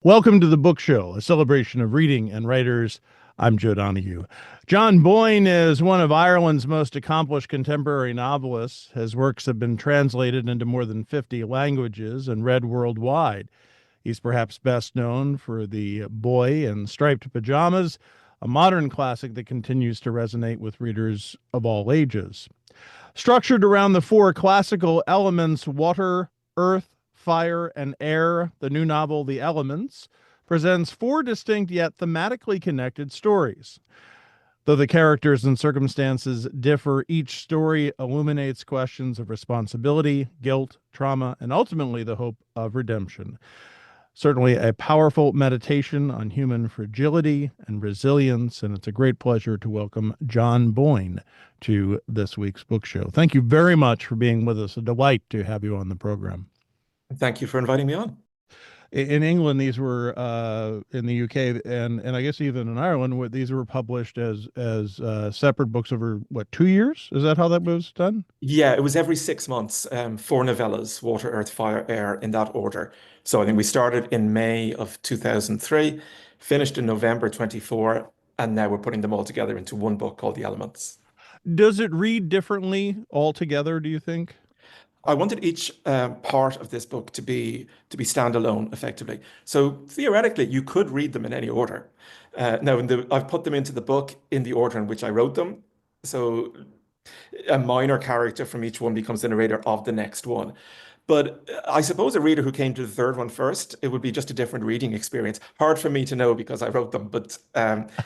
Welcome to the Book Show, a celebration of reading and writers. I'm Joe Donahue. John Boyne is one of Ireland's most accomplished contemporary novelists. His works have been translated into more than 50 languages and read worldwide. He's perhaps best known for The Boy in Striped Pajamas, a modern classic that continues to resonate with readers of all ages. Structured around the four classical elements water, earth, fire, and air, the new novel, The Elements, presents four distinct yet thematically connected stories. Though the characters and circumstances differ, each story illuminates questions of responsibility, guilt, trauma, and ultimately the hope of redemption. Certainly a powerful meditation on human fragility and resilience, and it's a great pleasure to welcome John Boyne to this week's book show. Thank you very much for being with us. A delight to have you on the program. Thank you for inviting me on. In England, these were in the UK and I guess even in Ireland, where these were published as separate books over what 2 years? Is that how that was done? Yeah, it was every 6 months, four novellas, Water, Earth, Fire, Air, in that order. So I think we started in May of 2003, finished in November 24, and now we're putting them all together into one book called The Elements. Does it read differently altogether, do you think? I wanted each part of this book to be standalone, effectively. So theoretically, you could read them in any order. Now, I've put them into the book in the order in which I wrote them. So a minor character from each one becomes the narrator of the next one. But I suppose a reader who came to the third one first, it would be just a different reading experience. Hard for me to know because I wrote them, but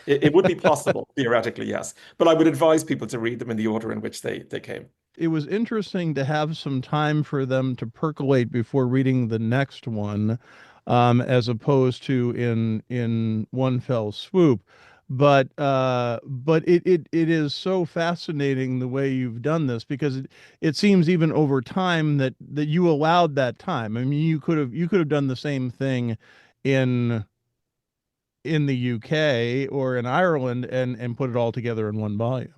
it would be possible, theoretically, yes. But I would advise people to read them in the order in which they came. It was interesting to have some time for them to percolate before reading the next one, as opposed to in one fell swoop. But it is so fascinating the way you've done this because it seems even over time that you allowed that time. I mean, you could have done the same thing in in the UK or in Ireland and put it all together in one volume.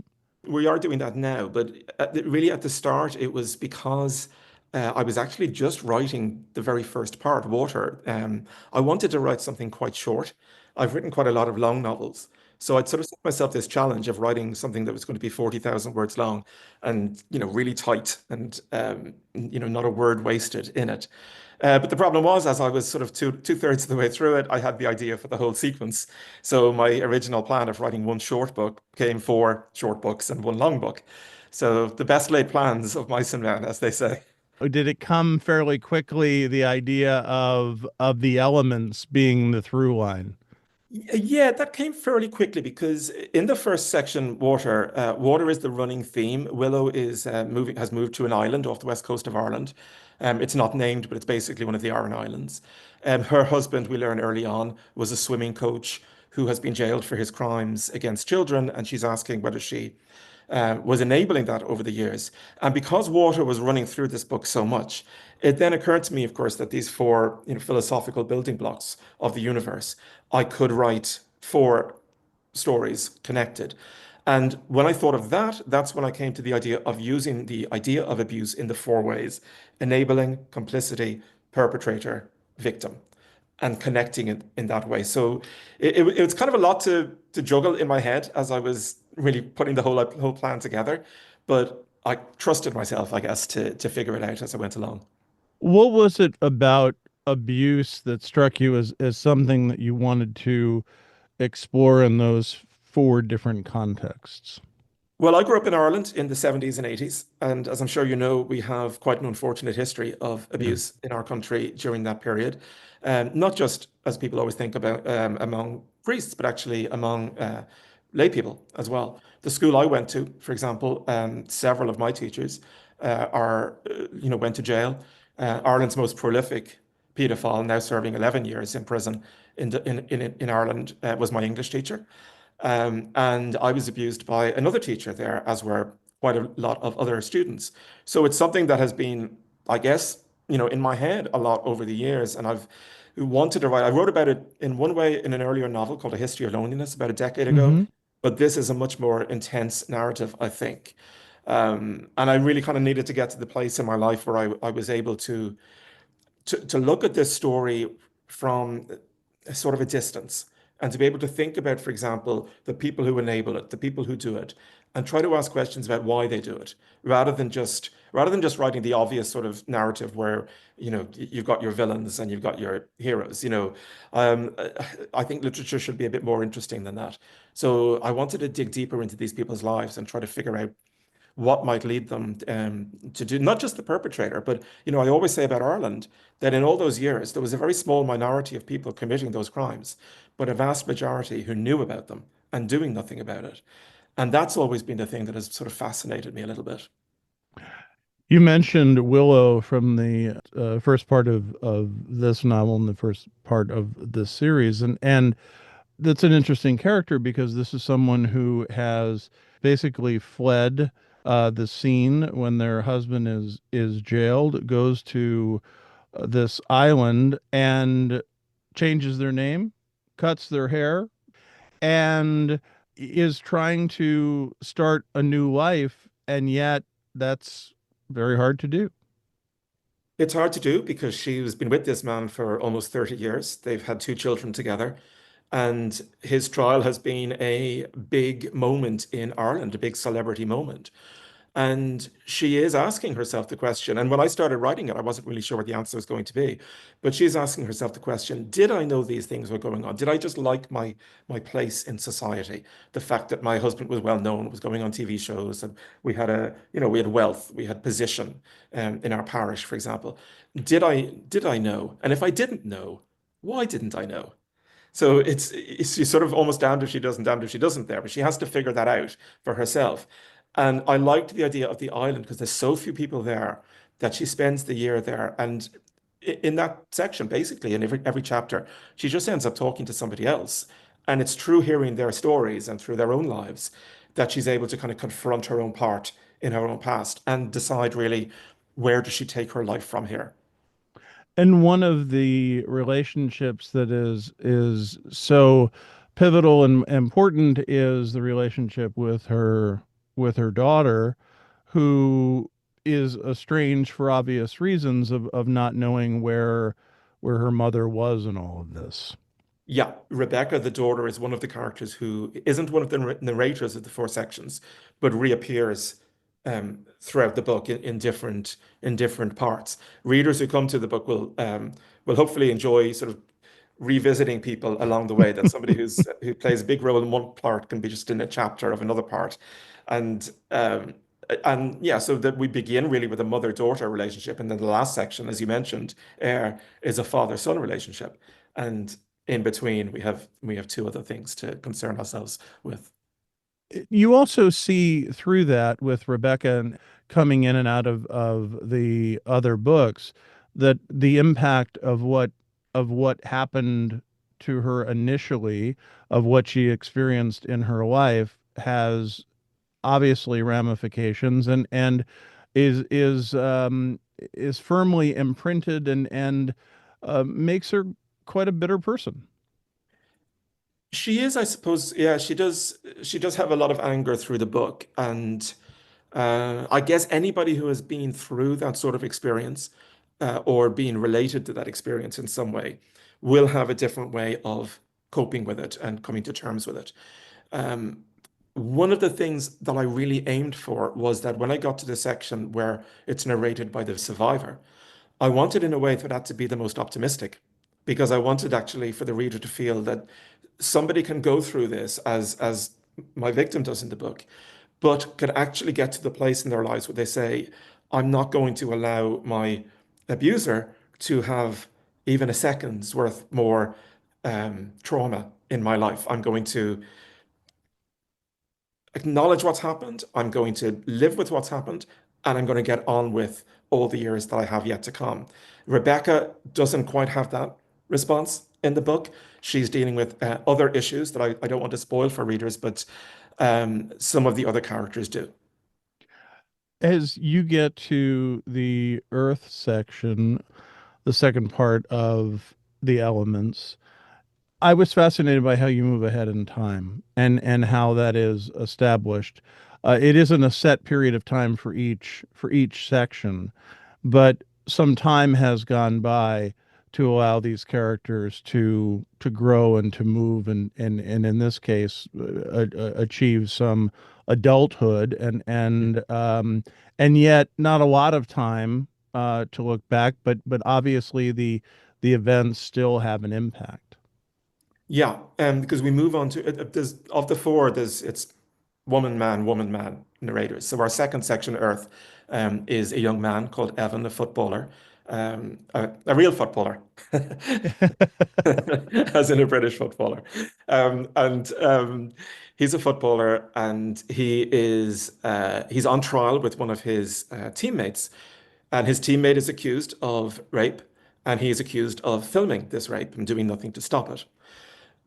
We are doing that now, but really at the start, it was because I was actually just writing the very first part, Water. I wanted to write something quite short. I've written quite a lot of long novels. So I'd sort of set myself this challenge of writing something that was going to be 40,000 words long and, really tight and, not a word wasted in it. But the problem was, as I was sort of two-thirds of the way through it, I had the idea for the whole sequence. So my original plan of writing one short book became four short books and one long book. So the best laid plans of mice and men, as they say. Did it come fairly quickly, the idea of the elements being the through line? Yeah, that came fairly quickly because in the first section, water is the running theme. Willow is has moved to an island off the west coast of Ireland. It's not named, but it's basically one of the Aran Islands. Her husband, we learn early on, was a swimming coach who has been jailed for his crimes against children, and she's asking whether she was enabling that over the years. And because water was running through this book so much, it then occurred to me, of course, that these four, philosophical building blocks of the universe, I could write four stories connected. And when I thought of that, that's when I came to the idea of using the idea of abuse in the four ways: enabling, complicity, perpetrator, victim, and connecting it in that way. So it was kind of a lot to juggle in my head as I was really putting the whole plan together. But I trusted myself, I guess, to figure it out as I went along. What was it about abuse that struck you as something that you wanted to explore in those four different contexts? Well, I grew up in Ireland in the 70s and 80s. And as I'm sure you know, we have quite an unfortunate history of Yeah. abuse in our country during that period. Not just, as people always think about, among priests, but actually among lay people as well. The school I went to, for example, several of my teachers went to jail. Ireland's most prolific paedophile, now serving 11 years in prison in Ireland, was my English teacher. And I was abused by another teacher there, as were quite a lot of other students. So it's something that has been, I guess, in my head a lot over the years. And I've wanted to write. I wrote about it in one way in an earlier novel called A History of Loneliness about a decade ago. Hmm. But this is a much more intense narrative, I think. And I really kind of needed to get to the place in my life where I was able to look at this story from sort of a distance and to be able to think about, for example, the people who enable it, the people who do it, and try to ask questions about why they do it, rather than just writing the obvious sort of narrative where you've got your villains and you've got your heroes. Um, I think literature should be a bit more interesting than that. So I wanted to dig deeper into these people's lives and try to figure out what might lead them to do not just the perpetrator, but I always say about Ireland that in all those years there was a very small minority of people committing those crimes, but a vast majority who knew about them and doing nothing about it. And that's always been the thing that has sort of fascinated me a little bit. You mentioned Willow from the first part of this novel and the first part of this series, and that's an interesting character because this is someone who has basically fled the scene when their husband is jailed, goes to this island and changes their name, cuts their hair, and is trying to start a new life, and yet that's very hard to do. It's hard to do because she's been with this man for almost 30 years. They've had two children together. And his trial has been a big moment in Ireland, a big celebrity moment. And she is asking herself the question. And when I started writing it, I wasn't really sure what the answer was going to be. But she's asking herself the question, did I know these things were going on? Did I just like my place in society? The fact that my husband was well known, was going on TV shows, and we had wealth, we had position in our parish, for example. Did I know? And if I didn't know, why didn't I know? So she's sort of almost damned if she doesn't, damned if she doesn't there, but she has to figure that out for herself. And I liked the idea of the island because there's so few people there that she spends the year there. And in that section, basically, in every chapter, she just ends up talking to somebody else. And it's through hearing their stories and through their own lives that she's able to kind of confront her own part in her own past and decide really where does she take her life from here. And one of the relationships that is so pivotal and important is the relationship with her daughter, who is estranged for obvious reasons of not knowing where her mother was in all of this. Yeah, Rebecca, the daughter, is one of the characters who isn't one of the narrators of the four sections, but reappears throughout the book in different parts. Readers who come to the book will hopefully enjoy sort of revisiting people along the way. That somebody who plays a big role in one part can be just in a chapter of another part, and yeah, so that we begin really with a mother-daughter relationship, and then the last section, as you mentioned, is a father-son relationship, and in between we have two other things to concern ourselves with. You also see through that with Rebecca and coming in and out of the other books that the impact of what happened to her initially, of what she experienced in her life, has obviously ramifications and is firmly imprinted and makes her quite a bitter person. She is, I suppose, yeah, she does have a lot of anger through the book, and I guess anybody who has been through that sort of experience or been related to that experience in some way will have a different way of coping with it and coming to terms with it. Um, One of the things that I really aimed for was that when I got to the section where it's narrated by the survivor, I wanted in a way for that to be the most optimistic because I wanted actually for the reader to feel that somebody can go through this as my victim does in the book, but could actually get to the place in their lives where they say, I'm not going to allow my abuser to have even a second's worth more trauma in my life. I'm going to acknowledge what's happened. I'm going to live with what's happened, and I'm going to get on with all the years that I have yet to come. Rebecca doesn't quite have that response in the book. She's dealing with other issues that I don't want to spoil for readers, but some of the other characters do. As you get to the Earth section, the second part of the elements, I was fascinated by how you move ahead in time and how that is established. It isn't a set period of time for each section, but some time has gone by to allow these characters to grow and to move and in this case achieve some adulthood and yet not a lot of time to look back, but obviously the events still have an impact. Yeah, because we move on to there's of the four, there's it's woman, man narrators. So our second section, Earth, is a young man called Evan, a footballer, a real footballer, as in a British footballer, and he's a footballer, and he's on trial with one of his teammates, and his teammate is accused of rape, and he is accused of filming this rape and doing nothing to stop it.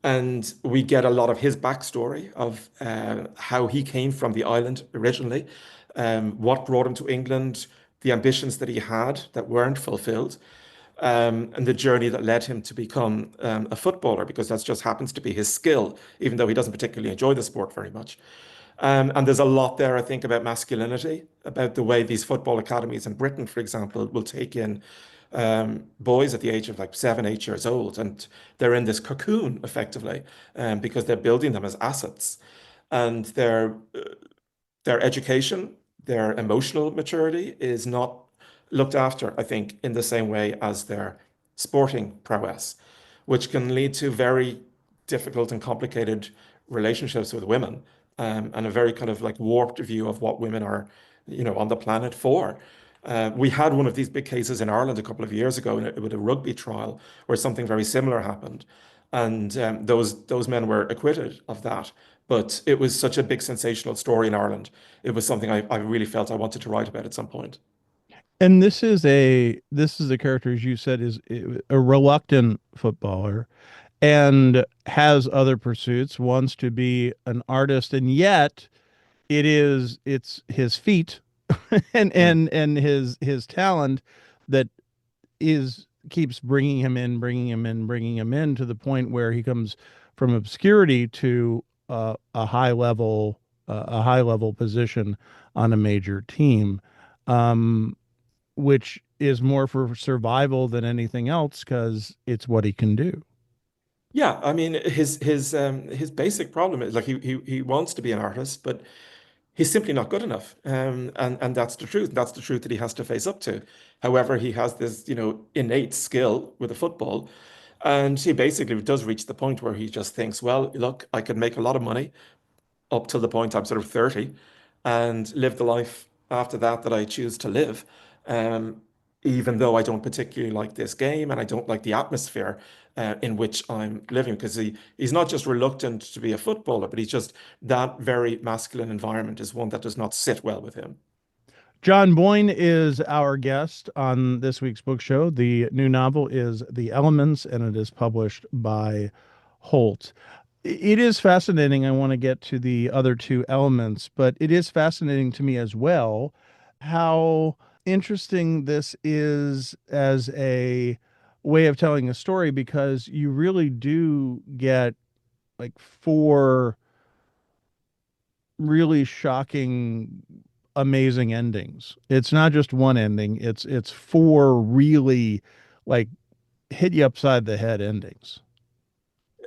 And we get a lot of his backstory of how he came from the island originally, what brought him to England, the ambitions that he had that weren't fulfilled, and the journey that led him to become a footballer, because that just happens to be his skill, even though he doesn't particularly enjoy the sport very much. And there's a lot there, I think, about masculinity, about the way these football academies in Britain, for example, will take in boys at the age of like 7, 8 years old, and they're in this cocoon effectively, because they're building them as assets, and their education, their emotional maturity is not looked after, I think, in the same way as their sporting prowess, which can lead to very difficult and complicated relationships with women, and a very kind of like warped view of what women are, on the planet for. We had one of these big cases in Ireland a couple of years ago with a rugby trial where something very similar happened. And those men were acquitted of that. But it was such a big sensational story in Ireland. It was something I really felt I wanted to write about at some point. And this is a character, as you said, is a reluctant footballer and has other pursuits, wants to be an artist, and yet it's his feet Mm. and his talent that is keeps bringing him in to the point where he comes from obscurity to a high level position on a major team, um, which is more for survival than anything else because it's what he can do. Yeah, I mean his basic problem is like he wants to be an artist, but he's simply not good enough. And that's the truth. That's the truth that he has to face up to. However, he has this, innate skill with the football. And he basically does reach the point where he just thinks, well, look, I could make a lot of money up till the point I'm sort of 30 and live the life after that that I choose to live. Um, Even though I don't particularly like this game and I don't like the atmosphere in which I'm living, because he's not just reluctant to be a footballer, but he's just that very masculine environment is one that does not sit well with him. John Boyne is our guest on this week's book show. The new novel is The Elements, and it is published by Holt. It is fascinating. I want to get to the other two elements, but it is fascinating to me as well how interesting this is as a way of telling a story because you really do get like four really shocking, amazing endings. It's not just one ending, it's four really like hit you upside the head endings.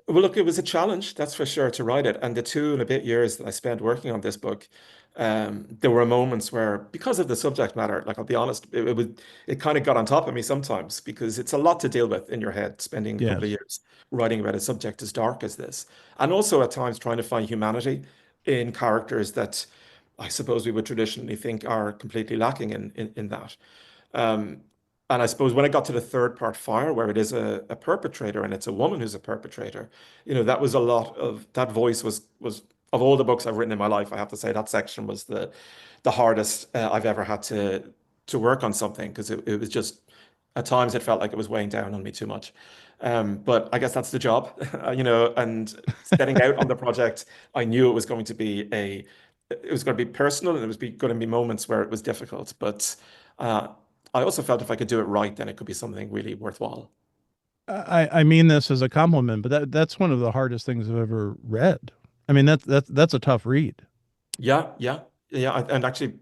Well, look, it was a challenge, that's for sure, to write it. And the 2.5 years that I spent working on this book, there were moments where, because of the subject matter, like I'll be honest, it kind of got on top of me sometimes because it's a lot to deal with in your head, spending a couple of Yes. years writing about a subject as dark as this. And also at times trying to find humanity in characters that I suppose we would traditionally think are completely lacking in that. Um, and I suppose when I got to the third part, Fire, where it is a perpetrator and it's a woman who's a perpetrator, that was a lot of that voice was of all the books I've written in my life, I have to say that section was the hardest I've ever had to work on something because it was just at times it felt like it was weighing down on me too much. But I guess that's the job, and setting out on the project, I knew it was going to be personal and going to be moments where it was difficult, but uh, I also felt if I could do it right, then it could be something really worthwhile. I mean this as a compliment, but that's one of the hardest things I've ever read. I mean that's a tough read. Yeah, yeah, yeah. And actually,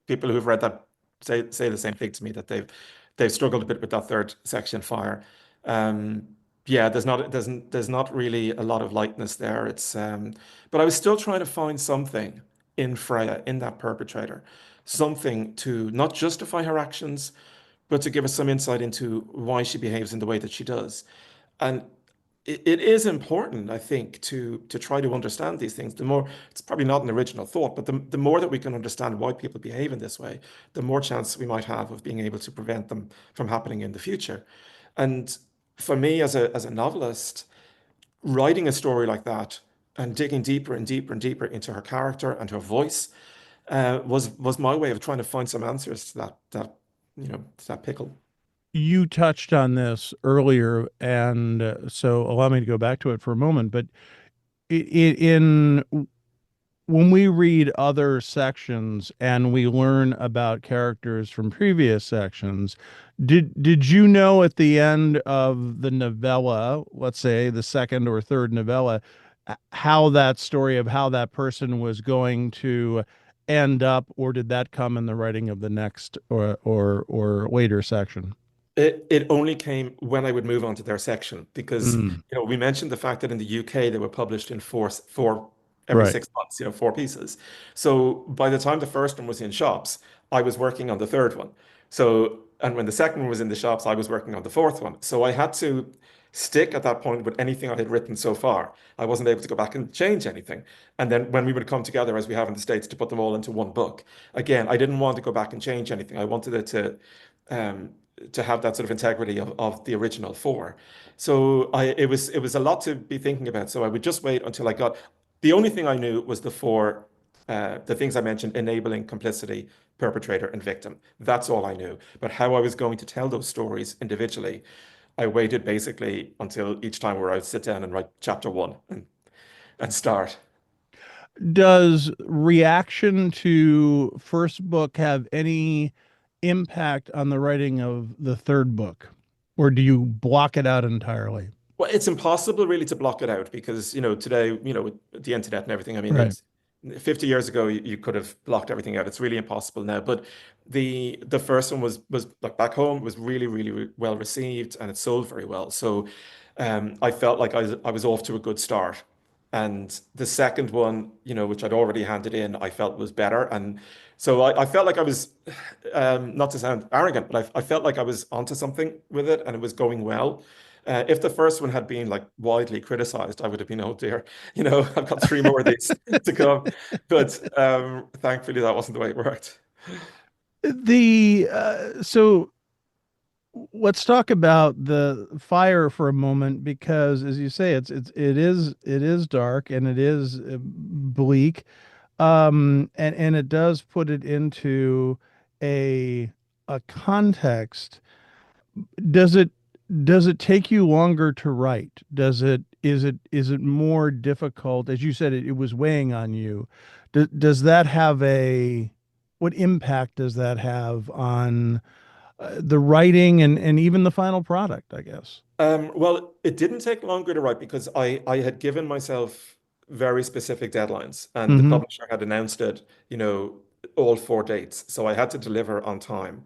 people who've read that say the same thing to me that they've struggled a bit with that third section, Fire. Um, yeah, there's not really a lot of lightness there. But I was still trying to find something in Freya, in that perpetrator, something to not justify her actions, but to give us some insight into why she behaves in the way that she does. And it is important, I think, to try to understand these things. The more, it's probably not an original thought, but the more that we can understand why people behave in this way, the more chance we might have of being able to prevent them from happening in the future. And for me, as a novelist, writing a story like that and digging deeper and deeper and deeper into her character and her voice was my way of trying to find some answers to to that pickle. You touched on this earlier, and so allow me to go back to it for a moment. But in when we read other sections and we learn about characters from previous sections, did you know at the end of the novella, let's say the second or third novella, how that story of how that person was going to end up, or did that come in the writing of the next or later section? It only came when I would move on to their section because Mm, we mentioned the fact that in the UK they were published in four every right. 6 months, four pieces. So by the time the first one was in shops, I was working on the third one. So and when the second one was in the shops, I was working on the fourth one. So I had to stick at that point with anything I had written so far. I wasn't able to go back and change anything. And then when we would come together, as we have in the States, to put them all into one book, again, I didn't want to go back and change anything. I wanted it um, to have that sort of integrity of the original four. So it was a lot to be thinking about. So I would just wait until I got the only thing I knew was the things I mentioned, enabling, complicity, perpetrator, and victim. That's all I knew. But how I was going to tell those stories individually, I waited basically until each time where I would sit down and write chapter one and start. Does reaction to first book have any impact on the writing of the third book, or do you block it out entirely? Well, it's impossible really to block it out because, today, with the internet and everything, I mean, Right. it's 50 years ago you could have blocked everything out. It's really impossible now. But the first one was like back home was really, really well received and it sold very well. So I felt like I was off to a good start. And the second one, which I'd already handed in, I felt was better. And so I felt like I was, not to sound arrogant, but I felt like I was onto something with it and it was going well. If the first one had been like widely criticized, I would have been, oh dear, I've got three more of these to come. But thankfully, that wasn't the way it worked. The so let's talk about the fire for a moment because, as you say, it is dark and it is bleak, and it does put it into a a context. Does it does it take you longer to write? Does it is it more difficult? As you said, it was weighing on you. Does that have a what impact does that have on the writing and even the final product, I guess? Well, it didn't take longer to write because I had given myself very specific deadlines, and the Hmm. publisher had announced it, all four dates. So I had to deliver on time.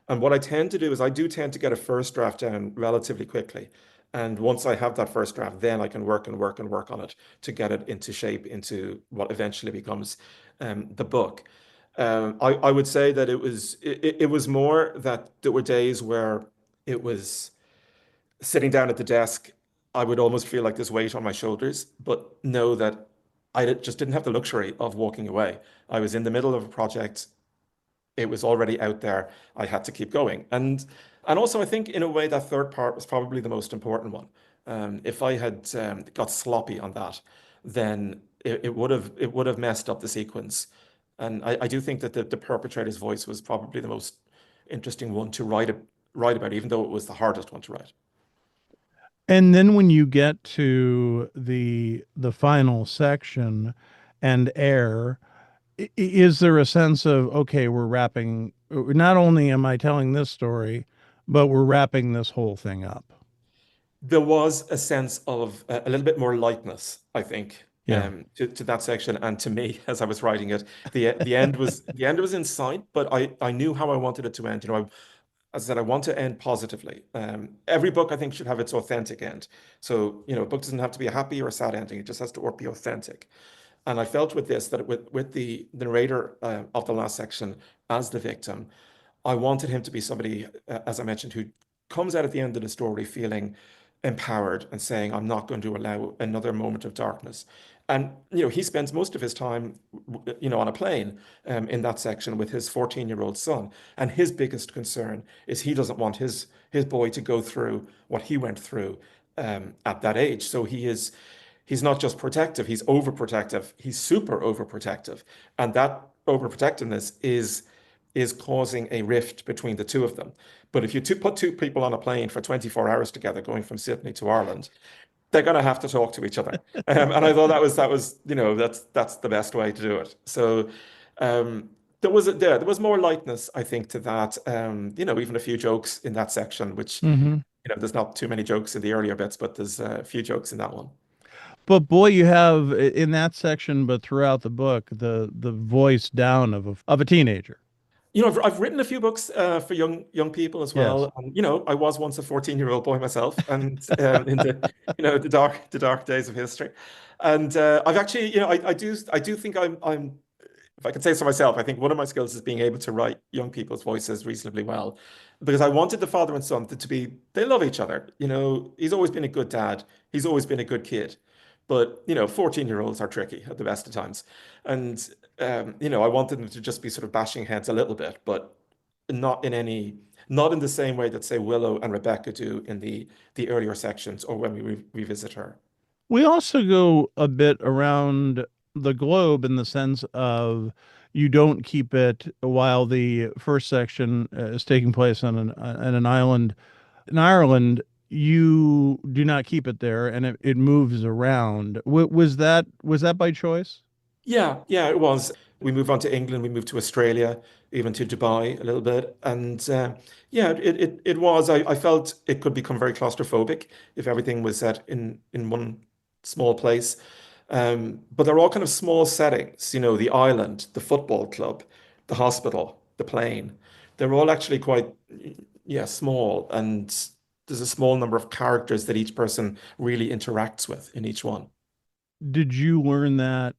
And what I tend to do is I do tend to get a first draft down relatively quickly. And once I have that first draft, then I can work and work and work on it to get it into shape into what eventually becomes the book. I would say that it was more that there were days where it was sitting down at the desk, I would almost feel like this weight on my shoulders, but know that just didn't have the luxury of walking away. I was in the middle of a project. It was already out there. I had to keep going. And also I think in a way that third part was probably the most important one. If I had got sloppy on that, then it would have messed up the sequence. And I do think that the perpetrator's voice was probably the most interesting one to write about, even though it was the hardest one to write. And then when you get to the final section and air, is there a sense of, okay, we're wrapping, not only am I telling this story, but we're wrapping this whole thing up? There was a sense of a little bit more lightness, I think, Yeah. to that section and to me as I was writing it. The end was in sight, but I knew how I wanted it to end. as I said, I want to end positively. Every book I think should have its authentic end. So, a book doesn't have to be a happy or a sad ending. It just has to be authentic. And I felt with this that with the narrator of the last section as the victim, I wanted him to be somebody, as I mentioned, who comes out at the end of the story feeling empowered and saying, I'm not going to allow another moment of darkness. And, he spends most of his time, on a plane in that section with his 14-year-old son. And his biggest concern is he doesn't want his boy to go through what he went through at that age. So he's not just protective, he's overprotective, he's super overprotective. And that overprotectiveness is causing a rift between the two of them. But if you put two people on a plane for 24 hours together going from Sydney to Ireland, they're going to have to talk to each other. And I thought that was that's the best way to do it. So there was more lightness, I think, to that. Even a few jokes in that section, which Hmm. there's not too many jokes in the earlier bits, but there's a few jokes in that one. But boy, you have in that section, but throughout the book, the voice down of a teenager. I've written a few books for young people as Yes. well, and I was once a 14-year-old boy myself, and in the the dark days of history, and I've actually I do think I'm if I can say so myself, I think one of my skills is being able to write young people's voices reasonably well, because I wanted the father and son to be they love each other. He's always been a good dad, he's always been a good kid, but 14-year-olds are tricky at the best of times, and I wanted them to just be sort of bashing heads a little bit, but not in any, not in the same way that say Willow and Rebecca do in the earlier sections or when we revisit her. We also go a bit around the globe in the sense of you don't keep it while the first section is taking place on an island in Ireland. You do not keep it there, and it moves around. Was that by choice? Yeah, yeah, it was. We moved on to England, we moved to Australia, even to Dubai a little bit. And yeah, it was. I felt it could become very claustrophobic if everything was set in one small place. But they're all kind of small settings, the island, the football club, the hospital, the plane. They're all actually quite, yeah, small. And there's a small number of characters that each person really interacts with in each one. Did you learn that,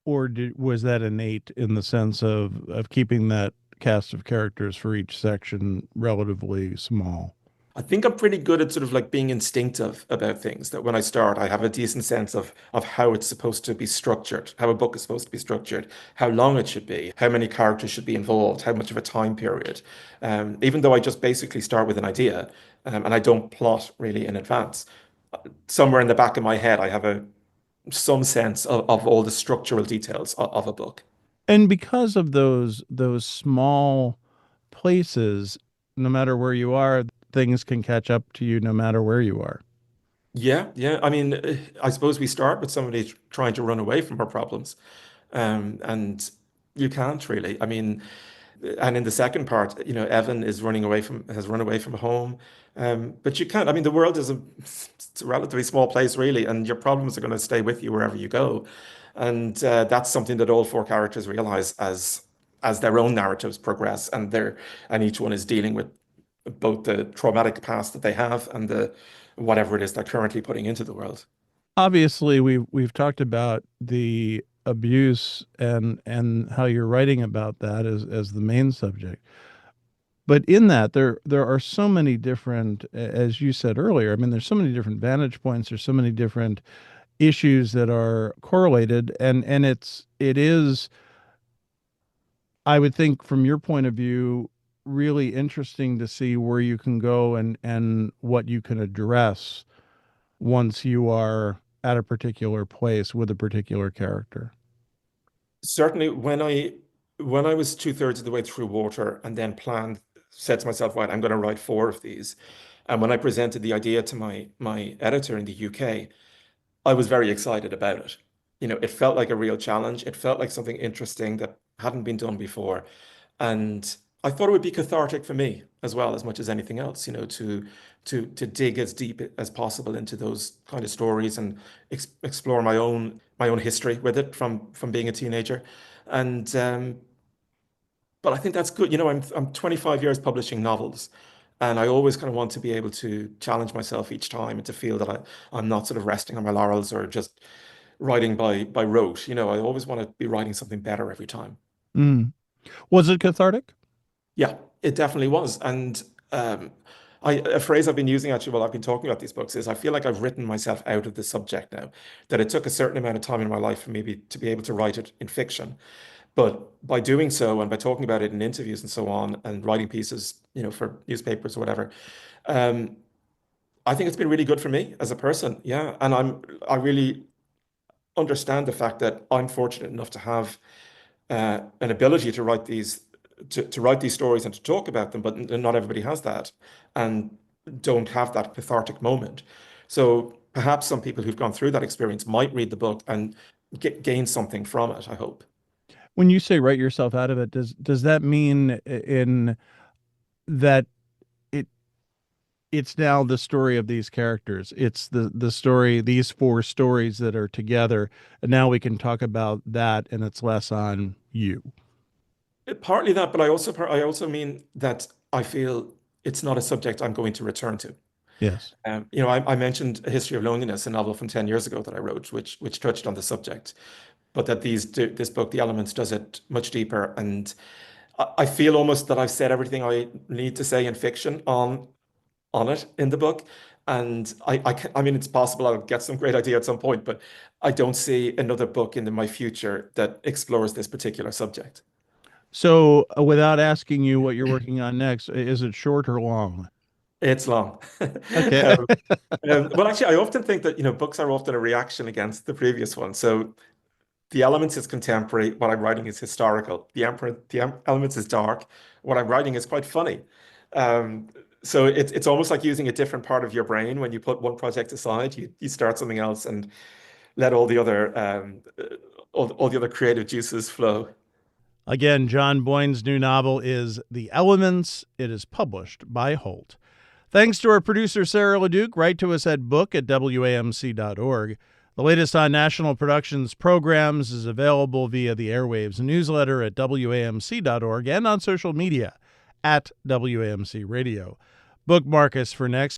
or was that innate in the sense of keeping that cast of characters for each section relatively small? I think I'm pretty good at sort of like being instinctive about things, that when I start, I have a decent sense of how it's supposed to be structured, how a book is supposed to be structured, how long it should be, how many characters should be involved, how much of a time period. Even though I just basically start with an idea, and I don't plot really in advance, somewhere in the back of my head, I have some sense of all the structural details of a book. And because of those small places, no matter where you are, things can catch up to you no matter where you are. Yeah, yeah. I mean, I suppose we start with somebody trying to run away from her problems. And you can't really. I mean, and in the second part, Evan has run away from home. But you can't. I mean, the world is it's a relatively small place, really, and your problems are going to stay with you wherever you go. And that's something that all four characters realize as their own narratives progress, and each one is dealing with both the traumatic past that they have and the whatever it is they're currently putting into the world. Obviously, we've talked about the abuse and how you're writing about that as the main subject. But in that, there are so many different, as you said earlier, I mean, there's so many different vantage points, there's so many different issues that are correlated, and it is, I would think from your point of view, really interesting to see where you can go and what you can address once you are at a particular place with a particular character. Certainly, when I was two-thirds of the way through Water and then said to myself, right, I'm going to write four of these. And when I presented the idea to my editor in the UK, I was very excited about it. It felt like a real challenge. It felt like something interesting that hadn't been done before. And I thought it would be cathartic for me as well, as much as anything else, to dig as deep as possible into those kind of stories and explore my own history with it from being a teenager. And but I think that's good. I'm 25 years publishing novels. And I always kind of want to be able to challenge myself each time and to feel that I'm not sort of resting on my laurels or just writing by rote. I always want to be writing something better every time. Mm. Was it cathartic? Yeah, it definitely was. And um, a phrase I've been using actually while I've been talking about these books is I feel like I've written myself out of the subject now, that it took a certain amount of time in my life for me to be able to write it in fiction. But by doing so and by talking about it in interviews and so on and writing pieces, for newspapers or whatever, um, I think it's been really good for me as a person. Yeah. And I really understand the fact that I'm fortunate enough to have an ability to write to write these stories and to talk about them, but not everybody has that and don't have that cathartic moment. So perhaps some people who've gone through that experience might read the book and gain something from it, I hope. When you say write yourself out of it, does that mean in that it it's now the story of these characters? It's the story, these four stories that are together, and now we can talk about that, and it's less on you. Partly that, but I also mean that I feel it's not a subject I'm going to return to. Yes. I mentioned A History of Loneliness, a novel from 10 years ago that I wrote, which touched on the subject, but that this book, The Elements, does it much deeper. And I feel almost that I've said everything I need to say in fiction on it in the book. And I mean, it's possible I'll get some great idea at some point, but I don't see another book in my future that explores this particular subject. So, without asking you what you're working on next, is it short or long? It's long. Okay. Well, actually, I often think that, books are often a reaction against the previous one. So The Elements is contemporary. What I'm writing is historical. Elements is dark. What I'm writing is quite funny. Um, so it's almost like using a different part of your brain when you put one project aside, you start something else and let all the other creative juices flow. Again, John Boyne's new novel is The Elements. It is published by Holt. Thanks to our producer, Sarah LeDuc. Write to us at book@wamc.org. The latest on National Productions programs is available via the airwaves newsletter at wamc.org and on social media at WAMC Radio. Bookmark us for next